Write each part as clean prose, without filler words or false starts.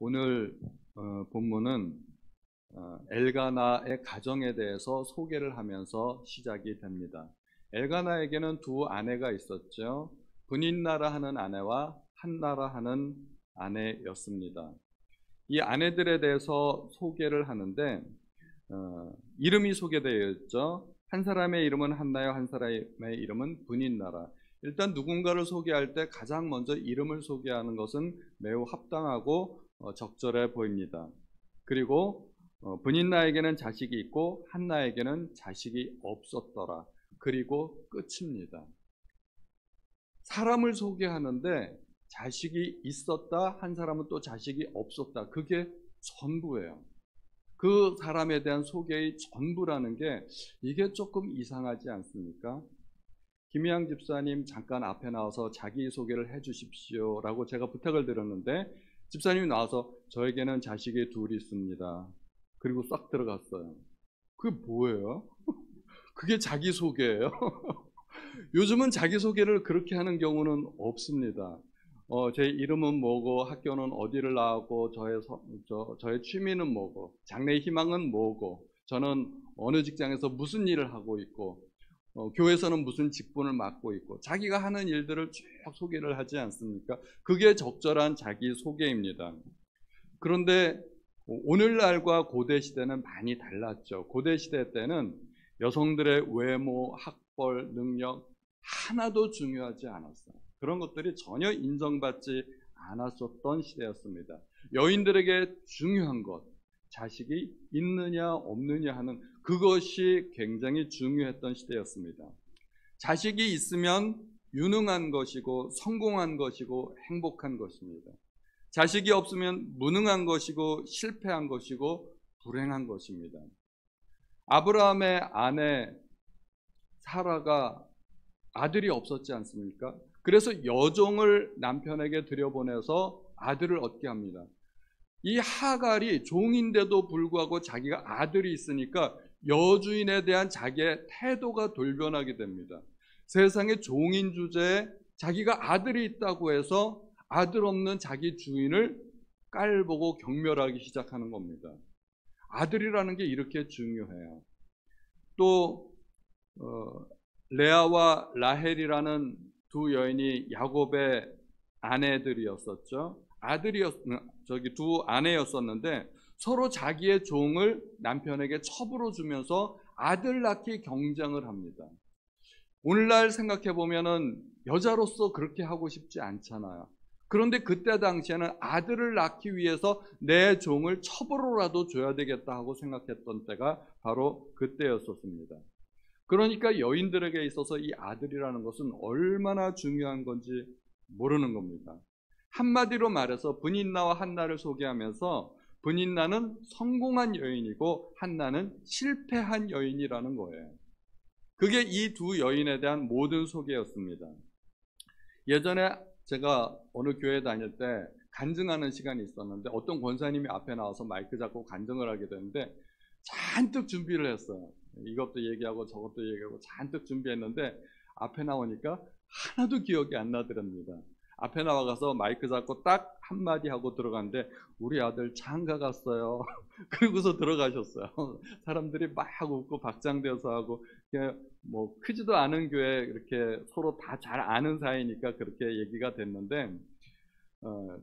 오늘 본문은 엘가나의 가정에 대해서 소개를 하면서 시작이 됩니다. 엘가나에게는 두 아내가 있었죠. 브닛나라 하는 아내와 한나라 하는 아내였습니다. 이 아내들에 대해서 소개를 하는데 이름이 소개되어 있죠. 한 사람의 이름은 한나요, 한 사람의 이름은 브닛나라. 일단 누군가를 소개할 때 가장 먼저 이름을 소개하는 것은 매우 합당하고 적절해 보입니다. 그리고 브닛나에게는 자식이 있고 한나에게는 자식이 없었더라. 그리고 끝입니다. 사람을 소개하는데 자식이 있었다, 한 사람은 또 자식이 없었다. 그게 전부예요. 그 사람에 대한 소개의 전부라는 게 이게 조금 이상하지 않습니까? 김희양 집사님 잠깐 앞에 나와서 자기소개를 해 주십시오 라고 제가 부탁을 드렸는데 집사님이 나와서 저에게는 자식이 둘이 있습니다. 그리고 싹 들어갔어요. 그게 뭐예요? 그게 자기소개예요? 요즘은 자기소개를 그렇게 하는 경우는 없습니다. 제 이름은 뭐고 학교는 어디를 나오고 저의 취미는 뭐고 장래의 희망은 뭐고 저는 어느 직장에서 무슨 일을 하고 있고 교회에서는 무슨 직분을 맡고 있고 자기가 하는 일들을 쭉 소개를 하지 않습니까? 그게 적절한 자기소개입니다. 그런데 오늘날과 고대 시대는 많이 달랐죠. 고대 시대 때는 여성들의 외모, 학벌, 능력 하나도 중요하지 않았어요. 그런 것들이 전혀 인정받지 않았었던 시대였습니다. 여인들에게 중요한 것, 자식이 있느냐 없느냐 하는 그것이 굉장히 중요했던 시대였습니다. 자식이 있으면 유능한 것이고 성공한 것이고 행복한 것입니다. 자식이 없으면 무능한 것이고 실패한 것이고 불행한 것입니다. 아브라함의 아내 사라가 아들이 없었지 않습니까? 그래서 여종을 남편에게 들여보내서 아들을 얻게 합니다. 이 하갈이 종인데도 불구하고 자기가 아들이 있으니까 여주인에 대한 자기의 태도가 돌변하게 됩니다. 세상의 종인 주제에 자기가 아들이 있다고 해서 아들 없는 자기 주인을 깔보고 경멸하기 시작하는 겁니다. 아들이라는 게 이렇게 중요해요. 또 레아와 라헬이라는 두 여인이 야곱의 아내들이었었죠. 두 아내였었는데 서로 자기의 종을 남편에게 첩으로 주면서 아들 낳기 경쟁을 합니다. 오늘날 생각해 보면은 여자로서 그렇게 하고 싶지 않잖아요. 그런데 그때 당시에는 아들을 낳기 위해서 내 종을 첩으로라도 줘야 되겠다 하고 생각했던 때가 바로 그때였었습니다. 그러니까 여인들에게 있어서 이 아들이라는 것은 얼마나 중요한 건지 모르는 겁니다. 한마디로 말해서 브닛나와 한나를 소개하면서 브닛나는 성공한 여인이고 한나는 실패한 여인이라는 거예요. 그게 이 두 여인에 대한 모든 소개였습니다. 예전에 제가 어느 교회 다닐 때 간증하는 시간이 있었는데 어떤 권사님이 앞에 나와서 마이크 잡고 간증을 하게 되는데 잔뜩 준비를 했어요. 이것도 얘기하고 저것도 얘기하고 잔뜩 준비했는데 앞에 나오니까 하나도 기억이 안 나더랍니다. 앞에 나와가서 마이크 잡고 딱 한마디 하고 들어갔는데 우리 아들 장가 갔어요. 그러고서 들어가셨어요. 사람들이 막 웃고 박장대서 하고 뭐 크지도 않은 교회 이렇게 서로 다 잘 아는 사이니까 그렇게 얘기가 됐는데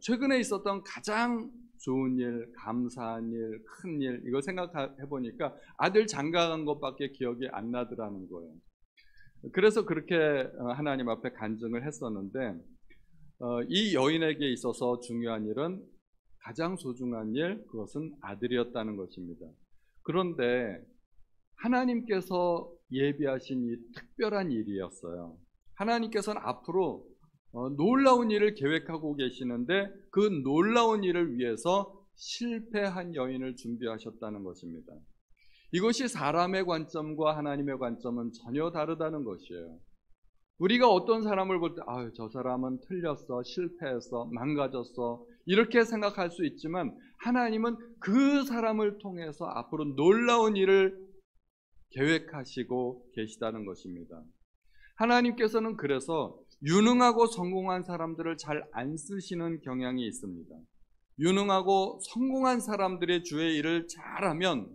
최근에 있었던 가장 좋은 일, 감사한 일, 큰 일 이거 생각해 보니까 아들 장가 간 것밖에 기억이 안 나더라는 거예요. 그래서 그렇게 하나님 앞에 간증을 했었는데 이 여인에게 있어서 중요한 일은 가장 소중한 일, 그것은 아들이었다는 것입니다. 그런데 하나님께서 예비하신 이 특별한 일이었어요. 하나님께서는 앞으로 놀라운 일을 계획하고 계시는데 그 놀라운 일을 위해서 실패한 여인을 준비하셨다는 것입니다. 이것이 사람의 관점과 하나님의 관점은 전혀 다르다는 것이에요. 우리가 어떤 사람을 볼 때 저 사람은 틀렸어, 실패했어, 망가졌어 이렇게 생각할 수 있지만 하나님은 그 사람을 통해서 앞으로 놀라운 일을 계획하시고 계시다는 것입니다. 하나님께서는 그래서 유능하고 성공한 사람들을 잘 안 쓰시는 경향이 있습니다. 유능하고 성공한 사람들의 주의 일을 잘하면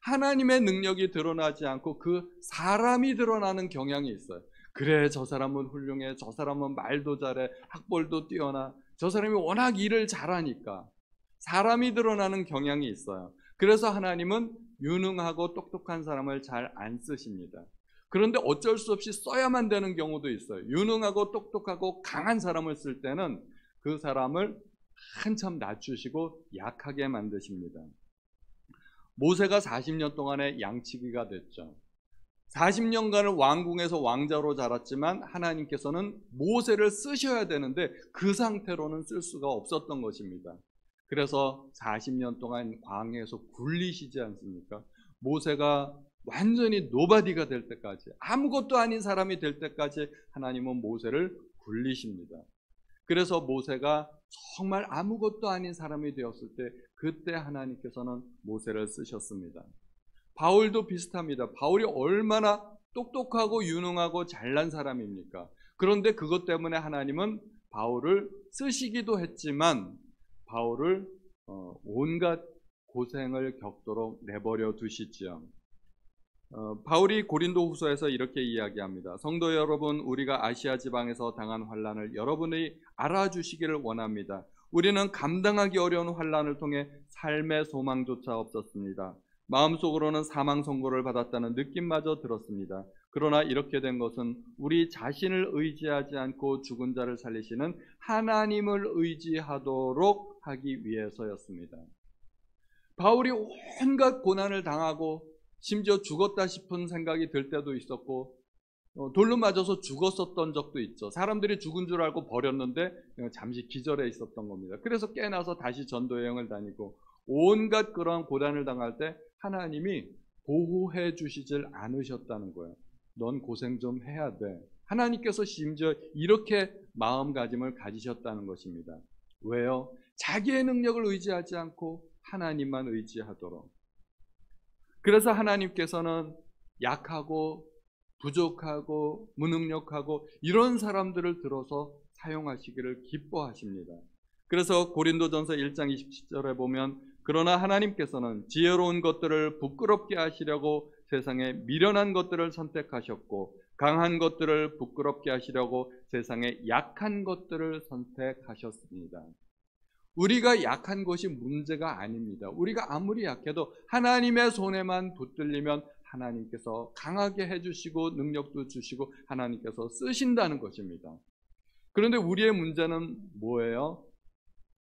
하나님의 능력이 드러나지 않고 그 사람이 드러나는 경향이 있어요. 그래, 저 사람은 훌륭해, 저 사람은 말도 잘해, 학벌도 뛰어나, 저 사람이 워낙 일을 잘하니까 사람이 드러나는 경향이 있어요. 그래서 하나님은 유능하고 똑똑한 사람을 잘 안 쓰십니다. 그런데 어쩔 수 없이 써야만 되는 경우도 있어요. 유능하고 똑똑하고 강한 사람을 쓸 때는 그 사람을 한참 낮추시고 약하게 만드십니다. 모세가 40년 동안의 양치기가 됐죠. 40년간을 왕궁에서 왕자로 자랐지만 하나님께서는 모세를 쓰셔야 되는데 그 상태로는 쓸 수가 없었던 것입니다. 그래서 40년 동안 광야에서 굴리시지 않습니까? 모세가 완전히 노바디가 될 때까지, 아무것도 아닌 사람이 될 때까지 하나님은 모세를 굴리십니다. 그래서 모세가 정말 아무것도 아닌 사람이 되었을 때 그때 하나님께서는 모세를 쓰셨습니다. 바울도 비슷합니다. 바울이 얼마나 똑똑하고 유능하고 잘난 사람입니까? 그런데 그것 때문에 하나님은 바울을 쓰시기도 했지만 바울을 온갖 고생을 겪도록 내버려 두시지요. 바울이 고린도후서에서 이렇게 이야기합니다. 성도 여러분, 우리가 아시아 지방에서 당한 환난을 여러분이 알아주시기를 원합니다. 우리는 감당하기 어려운 환난을 통해 삶의 소망조차 없었습니다. 마음속으로는 사망 선고를 받았다는 느낌마저 들었습니다. 그러나 이렇게 된 것은 우리 자신을 의지하지 않고 죽은 자를 살리시는 하나님을 의지하도록 하기 위해서였습니다. 바울이 온갖 고난을 당하고 심지어 죽었다 싶은 생각이 들 때도 있었고 돌로 맞아서 죽었었던 적도 있죠. 사람들이 죽은 줄 알고 버렸는데 잠시 기절해 있었던 겁니다. 그래서 깨나서 다시 전도 여행을 다니고 온갖 그런 고난을 당할 때 하나님이 보호해 주시질 않으셨다는 거예요. 넌 고생 좀 해야 돼. 하나님께서 심지어 이렇게 마음가짐을 가지셨다는 것입니다. 왜요? 자기의 능력을 의지하지 않고 하나님만 의지하도록. 그래서 하나님께서는 약하고 부족하고 무능력하고 이런 사람들을 들어서 사용하시기를 기뻐하십니다. 그래서 고린도전서 1장 27절에 보면 그러나 하나님께서는 지혜로운 것들을 부끄럽게 하시려고 세상에 미련한 것들을 선택하셨고 강한 것들을 부끄럽게 하시려고 세상에 약한 것들을 선택하셨습니다. 우리가 약한 것이 문제가 아닙니다. 우리가 아무리 약해도 하나님의 손에만 붙들리면 하나님께서 강하게 해주시고 능력도 주시고 하나님께서 쓰신다는 것입니다. 그런데 우리의 문제는 뭐예요?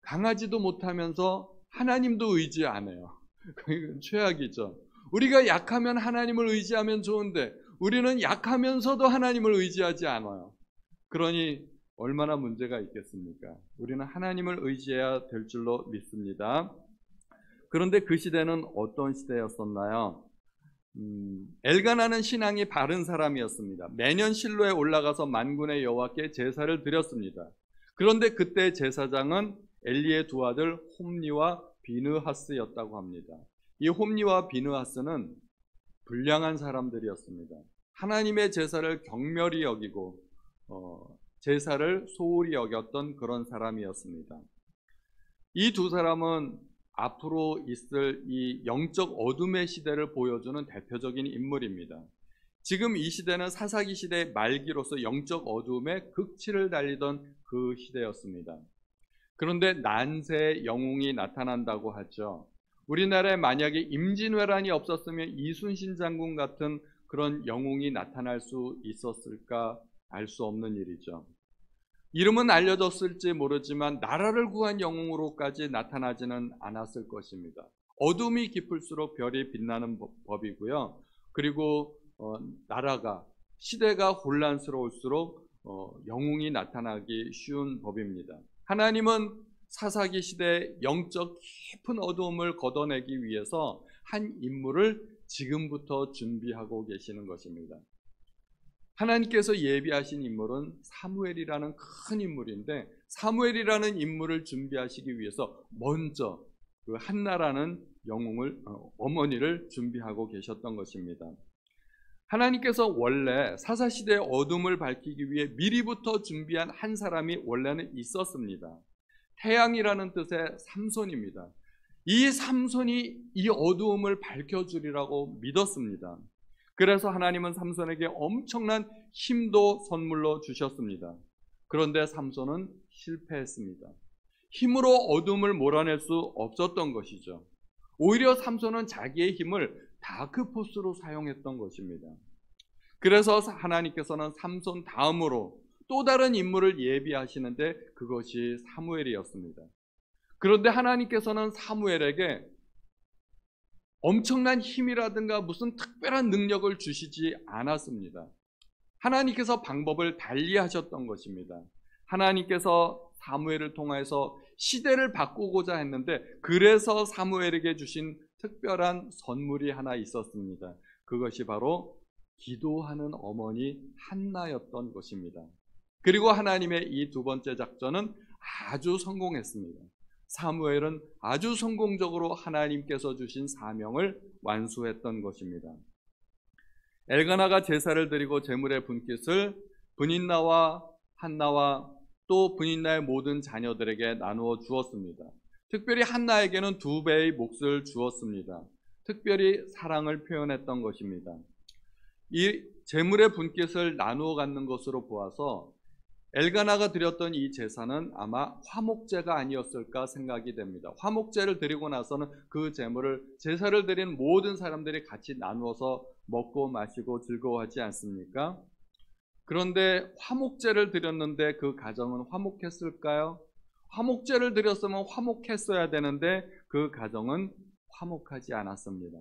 강하지도 못하면서 하나님도 의지 안 해요. 그건 최악이죠. 우리가 약하면 하나님을 의지하면 좋은데 우리는 약하면서도 하나님을 의지하지 않아요. 그러니 얼마나 문제가 있겠습니까? 우리는 하나님을 의지해야 될 줄로 믿습니다. 그런데 그 시대는 어떤 시대였었나요? 엘가나는 신앙이 바른 사람이었습니다. 매년 실로에 올라가서 만군의 여호와께 제사를 드렸습니다. 그런데 그때 제사장은 엘리의 두 아들 홈니와 비느하스였다고 합니다. 이 홈니와 비느하스는 불량한 사람들이었습니다. 하나님의 제사를 경멸히 여기고 제사를 소홀히 여겼던 그런 사람이었습니다. 이 두 사람은 앞으로 있을 이 영적 어둠의 시대를 보여주는 대표적인 인물입니다. 지금 이 시대는 사사기 시대의 말기로서 영적 어둠의 극치를 달리던 그 시대였습니다. 그런데 난세의 영웅이 나타난다고 하죠. 우리나라에 만약에 임진왜란이 없었으면 이순신 장군 같은 그런 영웅이 나타날 수 있었을까 알 수 없는 일이죠. 이름은 알려졌을지 모르지만 나라를 구한 영웅으로까지 나타나지는 않았을 것입니다. 어둠이 깊을수록 별이 빛나는 법이고요. 그리고 나라가 시대가 혼란스러울수록 영웅이 나타나기 쉬운 법입니다. 하나님은 사사기 시대의 영적 깊은 어두움을 걷어내기 위해서 한 인물을 지금부터 준비하고 계시는 것입니다. 하나님께서 예비하신 인물은 사무엘이라는 큰 인물인데 사무엘이라는 인물을 준비하시기 위해서 먼저 그 한나라는 영웅을 어머니를 준비하고 계셨던 것입니다. 하나님께서 원래 사사시대의 어둠을 밝히기 위해 미리부터 준비한 한 사람이 원래는 있었습니다. 태양이라는 뜻의 삼손입니다. 이 삼손이 이 어두움을 밝혀주리라고 믿었습니다. 그래서 하나님은 삼손에게 엄청난 힘도 선물로 주셨습니다. 그런데 삼손은 실패했습니다. 힘으로 어둠을 몰아낼 수 없었던 것이죠. 오히려 삼손은 자기의 힘을 다크포스로 사용했던 것입니다. 그래서 하나님께서는 삼손 다음으로 또 다른 인물을 예비하시는데 그것이 사무엘이었습니다. 그런데 하나님께서는 사무엘에게 엄청난 힘이라든가 무슨 특별한 능력을 주시지 않았습니다. 하나님께서 방법을 달리 하셨던 것입니다. 하나님께서 사무엘을 통해서 시대를 바꾸고자 했는데 그래서 사무엘에게 주신 특별한 선물이 하나 있었습니다. 그것이 바로 기도하는 어머니 한나였던 것입니다. 그리고 하나님의 이 두 번째 작전은 아주 성공했습니다. 사무엘은 아주 성공적으로 하나님께서 주신 사명을 완수했던 것입니다. 엘가나가 제사를 드리고 제물의 분깃을 브닌나와 한나와 또 브닌나의 모든 자녀들에게 나누어 주었습니다. 특별히 한나에게는 2배의 몫을 주었습니다. 특별히 사랑을 표현했던 것입니다. 이 제물의 분깃을 나누어 갖는 것으로 보아서 엘가나가 드렸던 이 제사는 아마 화목제가 아니었을까 생각이 됩니다. 화목제를 드리고 나서는 그 제사를 드린 모든 사람들이 같이 나누어서 먹고 마시고 즐거워하지 않습니까? 그런데 화목제를 드렸는데 그 가정은 화목했을까요? 화목제를 드렸으면 화목했어야 되는데 그 가정은 화목하지 않았습니다.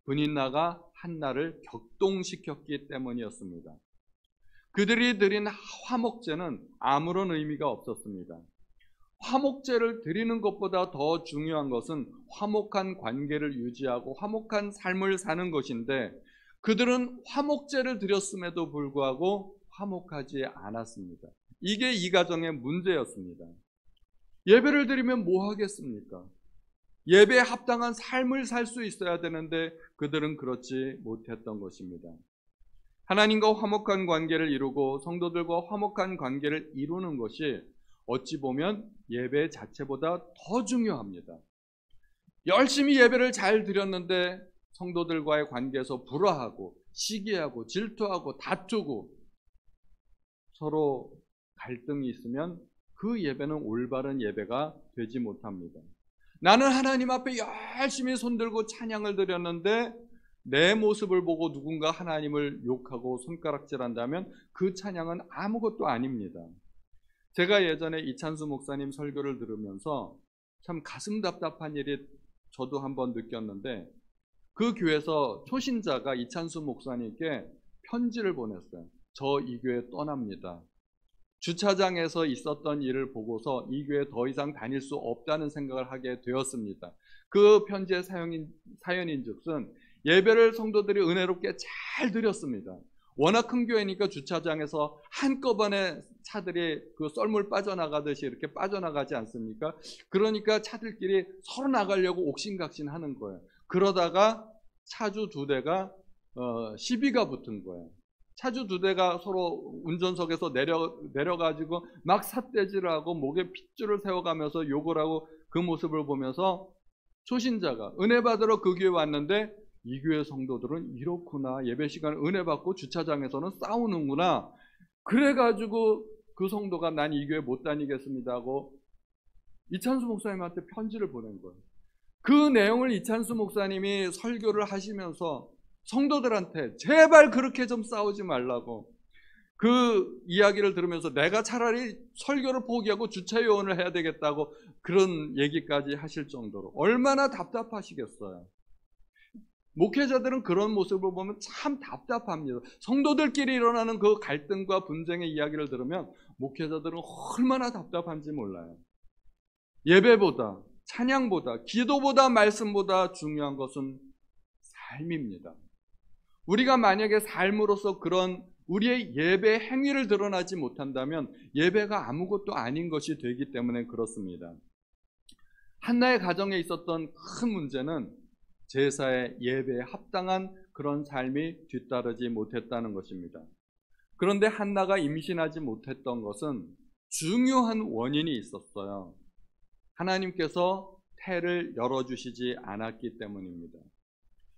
브닌나가 한나를 격동시켰기 때문이었습니다. 그들이 드린 화목제는 아무런 의미가 없었습니다. 화목제를 드리는 것보다 더 중요한 것은 화목한 관계를 유지하고 화목한 삶을 사는 것인데 그들은 화목제를 드렸음에도 불구하고 화목하지 않았습니다. 이게 이 가정의 문제였습니다. 예배를 드리면 뭐 하겠습니까? 예배에 합당한 삶을 살 수 있어야 되는데 그들은 그렇지 못했던 것입니다. 하나님과 화목한 관계를 이루고 성도들과 화목한 관계를 이루는 것이 어찌 보면 예배 자체보다 더 중요합니다. 열심히 예배를 잘 드렸는데 성도들과의 관계에서 불화하고 시기하고 질투하고 다투고 서로 갈등이 있으면 그 예배는 올바른 예배가 되지 못합니다. 나는 하나님 앞에 열심히 손들고 찬양을 드렸는데 내 모습을 보고 누군가 하나님을 욕하고 손가락질한다면 그 찬양은 아무것도 아닙니다. 제가 예전에 이찬수 목사님 설교를 들으면서 참 가슴 답답한 일이 저도 한번 느꼈는데 그 교회에서 초신자가 이찬수 목사님께 편지를 보냈어요. 저 이 교회 떠납니다. 주차장에서 있었던 일을 보고서 이 교회 더 이상 다닐 수 없다는 생각을 하게 되었습니다. 그 편지의 사연인즉슨 예배를 성도들이 은혜롭게 잘 드렸습니다. 워낙 큰 교회니까 주차장에서 한꺼번에 차들이 그 썰물 빠져나가듯이 이렇게 빠져나가지 않습니까? 그러니까 차들끼리 서로 나가려고 옥신각신 하는 거예요. 그러다가 차주 2대가 시비가 붙은 거예요. 차주 2대가 서로 운전석에서 내려가지고 막 삿대질을 하고 목에 핏줄을 세워가면서 욕을 하고 그 모습을 보면서 초신자가 은혜 받으러 그 교회 왔는데 이 교회 성도들은 이렇구나. 예배 시간 은혜 받고 주차장에서는 싸우는구나. 그래가지고 그 성도가 난 이 교회 못 다니겠습니다 하고 이찬수 목사님한테 편지를 보낸 거예요. 그 내용을 이찬수 목사님이 설교를 하시면서 성도들한테 제발 그렇게 좀 싸우지 말라고 그 이야기를 들으면서 내가 차라리 설교를 포기하고 주차요원을 해야 되겠다고 그런 얘기까지 하실 정도로 얼마나 답답하시겠어요. 목회자들은 그런 모습을 보면 참 답답합니다. 성도들끼리 일어나는 그 갈등과 분쟁의 이야기를 들으면 목회자들은 얼마나 답답한지 몰라요. 예배보다 찬양보다 기도보다 말씀보다 중요한 것은 삶입니다. 우리가 만약에 삶으로서 그런 우리의 예배 행위를 드러나지 못한다면 예배가 아무것도 아닌 것이 되기 때문에 그렇습니다. 한나의 가정에 있었던 큰 문제는 제사의 예배에 합당한 그런 삶이 뒤따르지 못했다는 것입니다. 그런데 한나가 임신하지 못했던 것은 중요한 원인이 있었어요. 하나님께서 태를 열어주시지 않았기 때문입니다.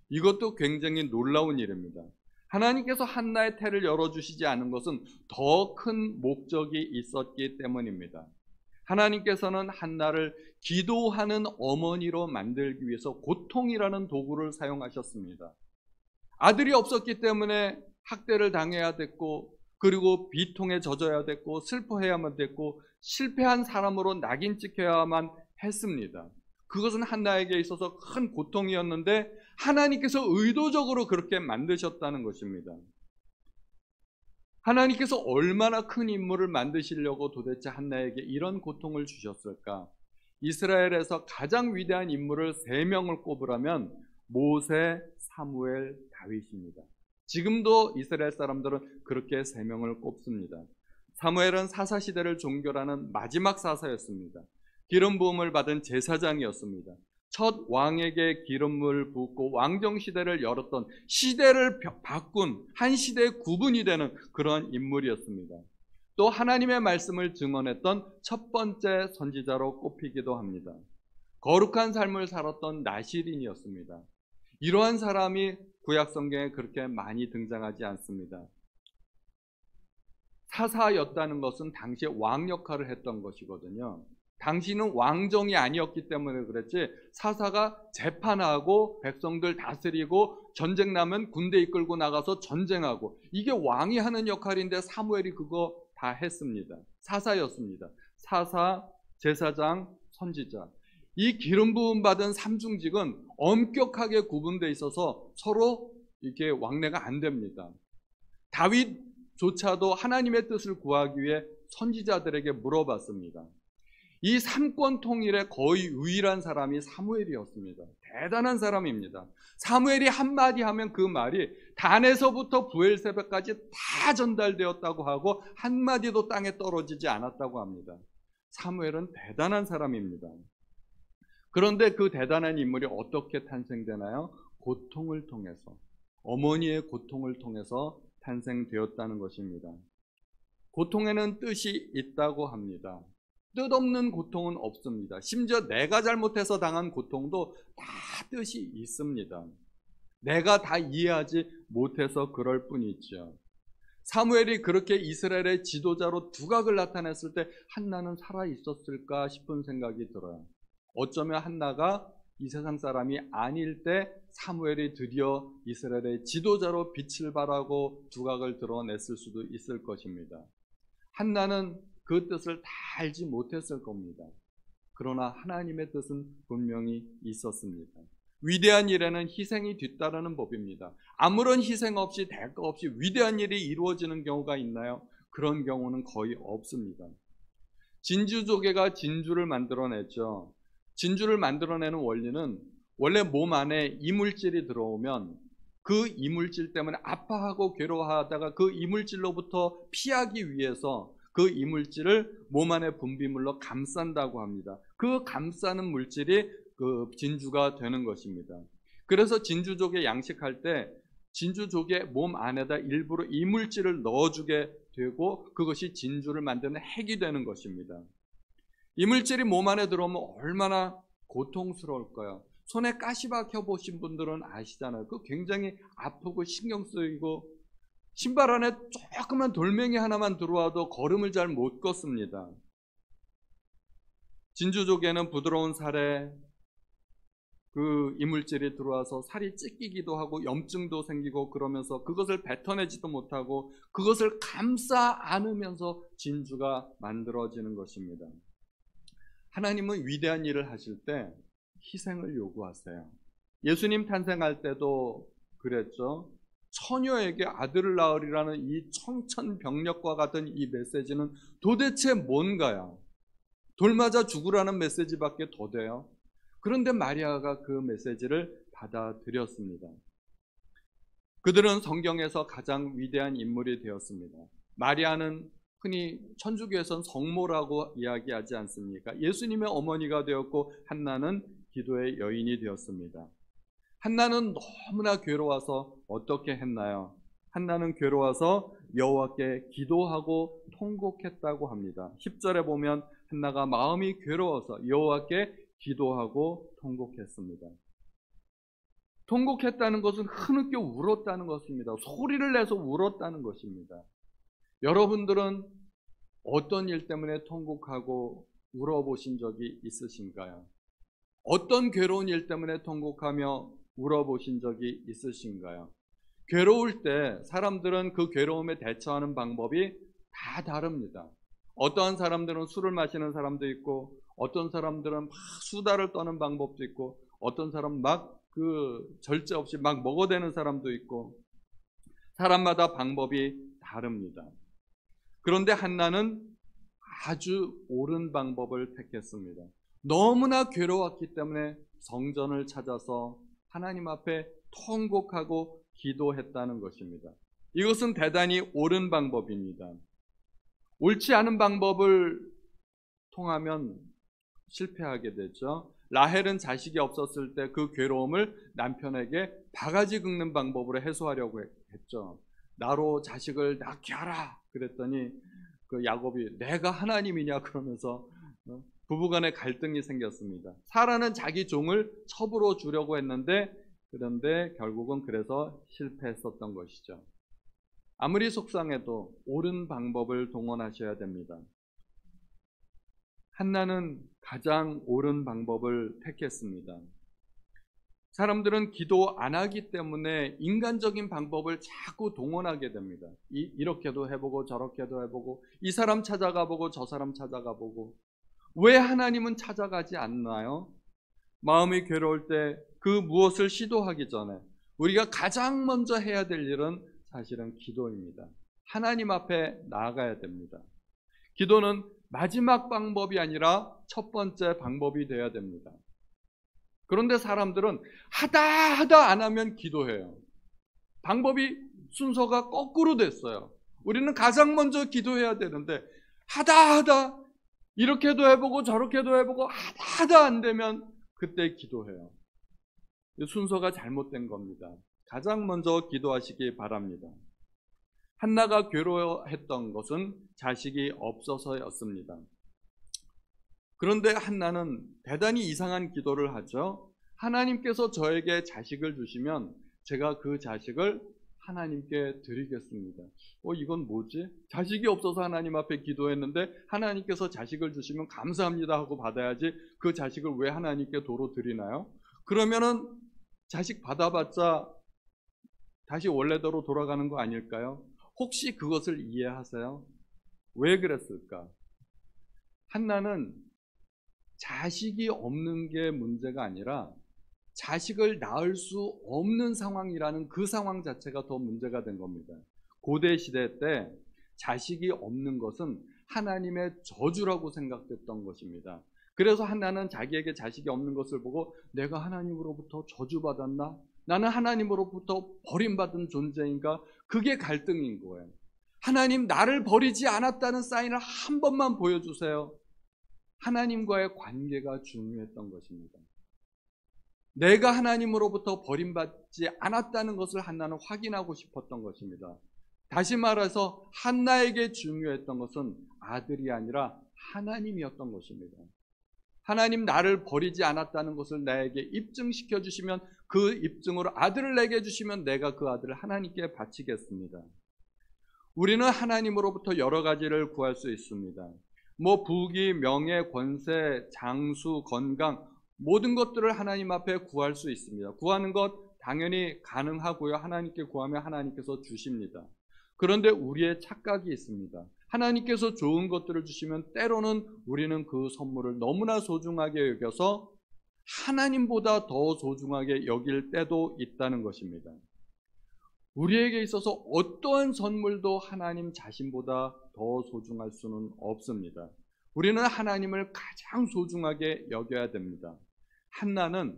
이것도 굉장히 놀라운 일입니다. 하나님께서 한나의 태를 열어주시지 않은 것은 더 큰 목적이 있었기 때문입니다. 하나님께서는 한나를 기도하는 어머니로 만들기 위해서 고통이라는 도구를 사용하셨습니다. 아들이 없었기 때문에 학대를 당해야 됐고, 그리고 비통에 젖어야 됐고, 슬퍼해야만 됐고, 실패한 사람으로 낙인 찍혀야만 했습니다. 그것은 한나에게 있어서 큰 고통이었는데 하나님께서 의도적으로 그렇게 만드셨다는 것입니다. 하나님께서 얼마나 큰 인물을 만드시려고 도대체 한나에게 이런 고통을 주셨을까? 이스라엘에서 가장 위대한 인물을 3명을 꼽으라면 모세, 사무엘, 다윗입니다. 지금도 이스라엘 사람들은 그렇게 3명을 꼽습니다. 사무엘은 사사시대를 종결하는 마지막 사사였습니다. 기름 부음을 받은 제사장이었습니다. 첫 왕에게 기름을 붓고 왕정시대를 열었던, 시대를 바꾼, 한 시대의 구분이 되는 그런 인물이었습니다. 또 하나님의 말씀을 증언했던 첫 번째 선지자로 꼽히기도 합니다. 거룩한 삶을 살았던 나시린이었습니다. 이러한 사람이 구약 성경에 그렇게 많이 등장하지 않습니다. 사사였다는 것은 당시에 왕 역할을 했던 것이거든요. 당시는 왕정이 아니었기 때문에 그랬지, 사사가 재판하고 백성들 다스리고 전쟁 나면 군대 이끌고 나가서 전쟁하고, 이게 왕이 하는 역할인데 사무엘이 그거 다 했습니다. 사사였습니다. 사사, 제사장, 선지자. 이 기름 부음 받은 삼중직은 엄격하게 구분되어 있어서 서로 이렇게 왕래가 안 됩니다. 다윗조차도 하나님의 뜻을 구하기 위해 선지자들에게 물어봤습니다. 이 삼권 통일의 거의 유일한 사람이 사무엘이었습니다. 대단한 사람입니다. 사무엘이 한마디 하면 그 말이 단에서부터 부엘세바까지 다 전달되었다고 하고 한마디도 땅에 떨어지지 않았다고 합니다. 사무엘은 대단한 사람입니다. 그런데 그 대단한 인물이 어떻게 탄생되나요? 고통을 통해서, 어머니의 고통을 통해서 탄생되었다는 것입니다. 고통에는 뜻이 있다고 합니다. 뜻없는 고통은 없습니다. 심지어 내가 잘못해서 당한 고통도 다 뜻이 있습니다. 내가 다 이해하지 못해서 그럴 뿐이죠. 사무엘이 그렇게 이스라엘의 지도자로 두각을 나타냈을 때 한나는 살아 있었을까 싶은 생각이 들어요. 어쩌면 한나가 이 세상 사람이 아닐 때 사무엘이 드디어 이스라엘의 지도자로 빛을 발하고 두각을 드러냈을 수도 있을 것입니다. 한나는 그 뜻을 다 알지 못했을 겁니다. 그러나 하나님의 뜻은 분명히 있었습니다. 위대한 일에는 희생이 뒤따르는 법입니다. 아무런 희생 없이, 대가 없이 위대한 일이 이루어지는 경우가 있나요? 그런 경우는 거의 없습니다. 진주조개가 진주를 만들어냈죠. 진주를 만들어내는 원리는, 원래 몸 안에 이물질이 들어오면 그 이물질 때문에 아파하고 괴로워하다가 그 이물질로부터 피하기 위해서 그 이물질을 몸 안의 분비물로 감싼다고 합니다. 그 감싸는 물질이 그 진주가 되는 것입니다. 그래서 진주조개 양식할 때 진주조개 몸 안에다 일부러 이물질을 넣어주게 되고 그것이 진주를 만드는 핵이 되는 것입니다. 이물질이 몸 안에 들어오면 얼마나 고통스러울까요? 손에 가시 박혀 보신 분들은 아시잖아요. 그 굉장히 아프고 신경 쓰이고, 신발 안에 조그만 돌멩이 하나만 들어와도 걸음을 잘 못 걷습니다. 진주조개는 부드러운 살에 그 이물질이 들어와서 살이 찢기기도 하고 염증도 생기고, 그러면서 그것을 뱉어내지도 못하고 그것을 감싸 안으면서 진주가 만들어지는 것입니다. 하나님은 위대한 일을 하실 때 희생을 요구하세요. 예수님 탄생할 때도 그랬죠. 처녀에게 아들을 낳으리라는 이 청천벽력과 같은 이 메시지는 도대체 뭔가요? 돌 맞아 죽으라는 메시지밖에 더 돼요? 그런데 마리아가 그 메시지를 받아들였습니다. 그들은 성경에서 가장 위대한 인물이 되었습니다. 마리아는 흔히 천주교에서는 성모라고 이야기하지 않습니까? 예수님의 어머니가 되었고 한나는 기도의 여인이 되었습니다. 한나는 너무나 괴로워서 어떻게 했나요? 한나는 괴로워서 여호와께 기도하고 통곡했다고 합니다. 10절에 보면 한나가 마음이 괴로워서 여호와께 기도하고 통곡했습니다. 통곡했다는 것은 흐느껴 울었다는 것입니다. 소리를 내서 울었다는 것입니다. 여러분들은 어떤 일 때문에 통곡하고 울어보신 적이 있으신가요? 어떤 괴로운 일 때문에 통곡하며 울어보신 적이 있으신가요? 괴로울 때 사람들은 그 괴로움에 대처하는 방법이 다 다릅니다. 어떠한 사람들은 술을 마시는 사람도 있고, 어떤 사람들은 막 수다를 떠는 방법도 있고, 어떤 사람은 막 절제 없이 막 먹어대는 사람도 있고, 사람마다 방법이 다릅니다. 그런데 한나는 아주 옳은 방법을 택했습니다. 너무나 괴로웠기 때문에 성전을 찾아서 하나님 앞에 통곡하고 기도했다는 것입니다. 이것은 대단히 옳은 방법입니다. 옳지 않은 방법을 통하면 실패하게 되죠. 라헬은 자식이 없었을 때 그 괴로움을 남편에게 바가지 긁는 방법으로 해소하려고 했죠. 나로 자식을 낳게 하라 그랬더니 그 야곱이 내가 하나님이냐 그러면서 부부간에 갈등이 생겼습니다. 사라는 자기 종을 첩으로 주려고 했는데, 그런데 결국은 그래서 실패했었던 것이죠. 아무리 속상해도 옳은 방법을 동원하셔야 됩니다. 한나는 가장 옳은 방법을 택했습니다. 사람들은 기도 안 하기 때문에 인간적인 방법을 자꾸 동원하게 됩니다. 이렇게도 해보고 저렇게도 해보고, 이 사람 찾아가 보고 저 사람 찾아가 보고. 왜 하나님은 찾아가지 않나요? 마음이 괴로울 때 그 무엇을 시도하기 전에 우리가 가장 먼저 해야 될 일은 사실은 기도입니다. 하나님 앞에 나아가야 됩니다. 기도는 마지막 방법이 아니라 첫 번째 방법이 되어야 됩니다. 그런데 사람들은 하다 안 하면 기도해요. 방법이 순서가 거꾸로 됐어요. 우리는 가장 먼저 기도해야 되는데 하다 이렇게도 해보고 저렇게도 해보고 하다 안 되면 그때 기도해요. 순서가 잘못된 겁니다. 가장 먼저 기도하시기 바랍니다. 한나가 괴로워했던 것은 자식이 없어서였습니다. 그런데 한나는 대단히 이상한 기도를 하죠. 하나님께서 저에게 자식을 주시면 제가 그 자식을 하나님께 드리겠습니다. 이건 뭐지? 자식이 없어서 하나님 앞에 기도했는데 하나님께서 자식을 주시면 감사합니다 하고 받아야지 그 자식을 왜 하나님께 도로 드리나요? 그러면은 자식 받아봤자 다시 원래대로 돌아가는 거 아닐까요? 혹시 그것을 이해하세요? 왜 그랬을까? 한나는 자식이 없는 게 문제가 아니라 자식을 낳을 수 없는 상황이라는 그 상황 자체가 더 문제가 된 겁니다. 고대 시대 때 자식이 없는 것은 하나님의 저주라고 생각됐던 것입니다. 그래서 한나는 자기에게 자식이 없는 것을 보고 내가 하나님으로부터 저주받았나? 나는 하나님으로부터 버림받은 존재인가? 그게 갈등인 거예요. 하나님 나를 버리지 않았다는 사인을 한 번만 보여주세요. 하나님과의 관계가 중요했던 것입니다. 내가 하나님으로부터 버림받지 않았다는 것을 한나는 확인하고 싶었던 것입니다. 다시 말해서 한나에게 중요했던 것은 아들이 아니라 하나님이었던 것입니다. 하나님 나를 버리지 않았다는 것을 나에게 입증시켜 주시면, 그 입증으로 아들을 내게 주시면 내가 그 아들을 하나님께 바치겠습니다. 우리는 하나님으로부터 여러 가지를 구할 수 있습니다. 부귀, 명예, 권세, 장수, 건강, 모든 것들을 하나님 앞에 구할 수 있습니다. 구하는 것 당연히 가능하고요. 하나님께 구하면 하나님께서 주십니다. 그런데 우리의 착각이 있습니다. 하나님께서 좋은 것들을 주시면 때로는 우리는 그 선물을 너무나 소중하게 여겨서 하나님보다 더 소중하게 여길 때도 있다는 것입니다. 우리에게 있어서 어떠한 선물도 하나님 자신보다 더 소중할 수는 없습니다. 우리는 하나님을 가장 소중하게 여겨야 됩니다. 한나는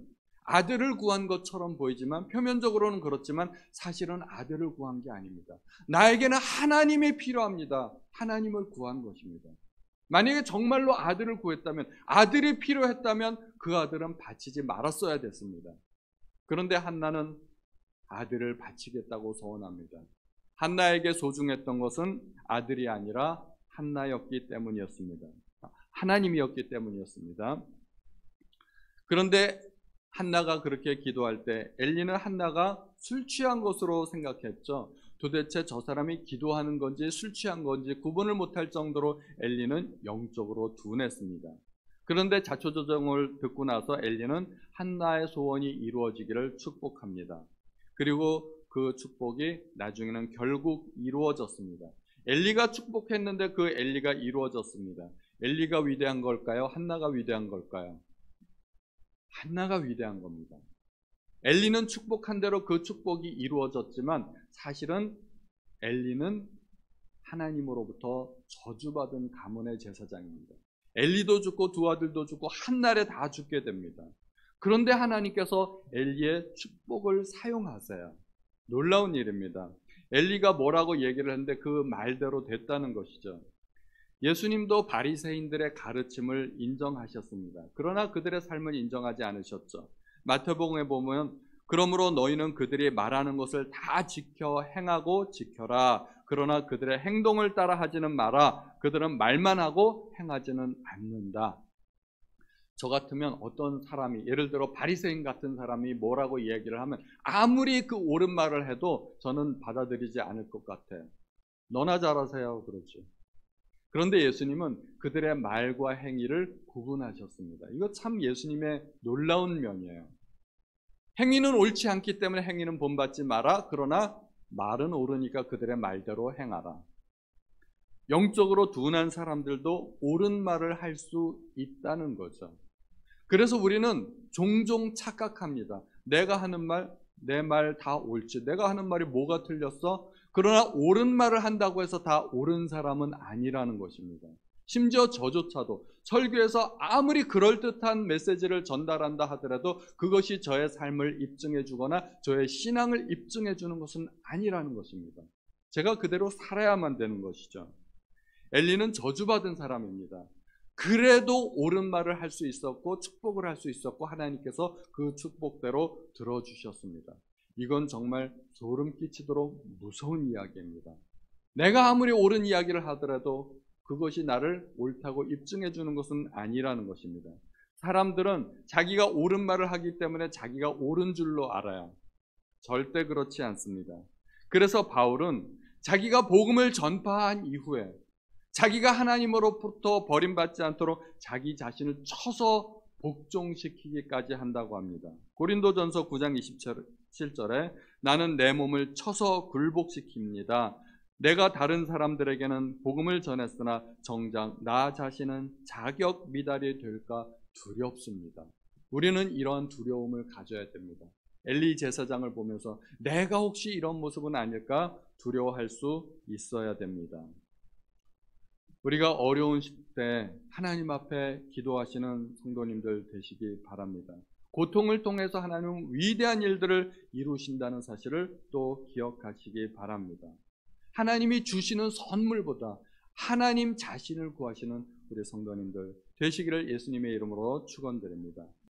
아들을 구한 것처럼 보이지만, 표면적으로는 그렇지만 사실은 아들을 구한 게 아닙니다. 나에게는 하나님이 필요합니다. 하나님을 구한 것입니다. 만약에 정말로 아들을 구했다면, 아들이 필요했다면 그 아들은 바치지 말았어야 됐습니다. 그런데 한나는 아들을 바치겠다고 서원합니다. 한나에게 소중했던 것은 아들이 아니라 한나였기 때문이었습니다. 하나님이었기 때문이었습니다. 그런데 한나가 그렇게 기도할 때 엘리는 한나가 술 취한 것으로 생각했죠. 도대체 저 사람이 기도하는 건지 술 취한 건지 구분을 못할 정도로 엘리는 영적으로 둔했습니다. 그런데 자초조정을 듣고 나서 엘리는 한나의 소원이 이루어지기를 축복합니다. 그리고 그 축복이 나중에는 결국 이루어졌습니다. 엘리가 축복했는데 그 엘리가 이루어졌습니다. 엘리가 위대한 걸까요? 한나가 위대한 걸까요? 한나가 위대한 겁니다. 엘리는 축복한 대로 그 축복이 이루어졌지만 사실은 엘리는 하나님으로부터 저주받은 가문의 제사장입니다. 엘리도 죽고 두 아들도 죽고 한 날에 다 죽게 됩니다. 그런데 하나님께서 엘리의 축복을 사용하세요. 놀라운 일입니다. 엘리가 뭐라고 얘기를 했는데 그 말대로 됐다는 것이죠. 예수님도 바리새인들의 가르침을 인정하셨습니다. 그러나 그들의 삶을 인정하지 않으셨죠. 마태복음에 보면 그러므로 너희는 그들이 말하는 것을 다 지켜 행하고 지켜라. 그러나 그들의 행동을 따라 하지는 마라. 그들은 말만 하고 행하지는 않는다. 저 같으면 어떤 사람이 예를 들어 바리새인 같은 사람이 뭐라고 얘기를 하면 아무리 그 옳은 말을 해도 저는 받아들이지 않을 것 같아요. 너나 잘하세요 그러죠. 그런데 예수님은 그들의 말과 행위를 구분하셨습니다. 이거 참 예수님의 놀라운 면이에요. 행위는 옳지 않기 때문에 행위는 본받지 마라. 그러나 말은 옳으니까 그들의 말대로 행하라. 영적으로 둔한 사람들도 옳은 말을 할 수 있다는 거죠. 그래서 우리는 종종 착각합니다. 내가 하는 말, 내 말 다 옳지. 내가 하는 말이 뭐가 틀렸어? 그러나 옳은 말을 한다고 해서 다 옳은 사람은 아니라는 것입니다. 심지어 저조차도 설교에서 아무리 그럴듯한 메시지를 전달한다 하더라도 그것이 저의 삶을 입증해 주거나 저의 신앙을 입증해 주는 것은 아니라는 것입니다. 제가 그대로 살아야만 되는 것이죠. 엘리는 저주받은 사람입니다. 그래도 옳은 말을 할 수 있었고 축복을 할 수 있었고 하나님께서 그 축복대로 들어주셨습니다. 이건 정말 소름 끼치도록 무서운 이야기입니다. 내가 아무리 옳은 이야기를 하더라도 그것이 나를 옳다고 입증해 주는 것은 아니라는 것입니다. 사람들은 자기가 옳은 말을 하기 때문에 자기가 옳은 줄로 알아요. 절대 그렇지 않습니다. 그래서 바울은 자기가 복음을 전파한 이후에 자기가 하나님으로부터 버림받지 않도록 자기 자신을 쳐서 복종시키기까지 한다고 합니다. 고린도전서 9장 27절에 나는 내 몸을 쳐서 굴복시킵니다. 내가 다른 사람들에게는 복음을 전했으나 정작 나 자신은 자격 미달이 될까 두렵습니다. 우리는 이러한 두려움을 가져야 됩니다. 엘리 제사장을 보면서 내가 혹시 이런 모습은 아닐까 두려워할 수 있어야 됩니다. 우리가 어려운 시대 하나님 앞에 기도하시는 성도님들 되시기 바랍니다. 고통을 통해서 하나님은 위대한 일들을 이루신다는 사실을 또 기억하시기 바랍니다. 하나님이 주시는 선물보다 하나님 자신을 구하시는 우리 성도님들 되시기를 예수님의 이름으로 축원드립니다.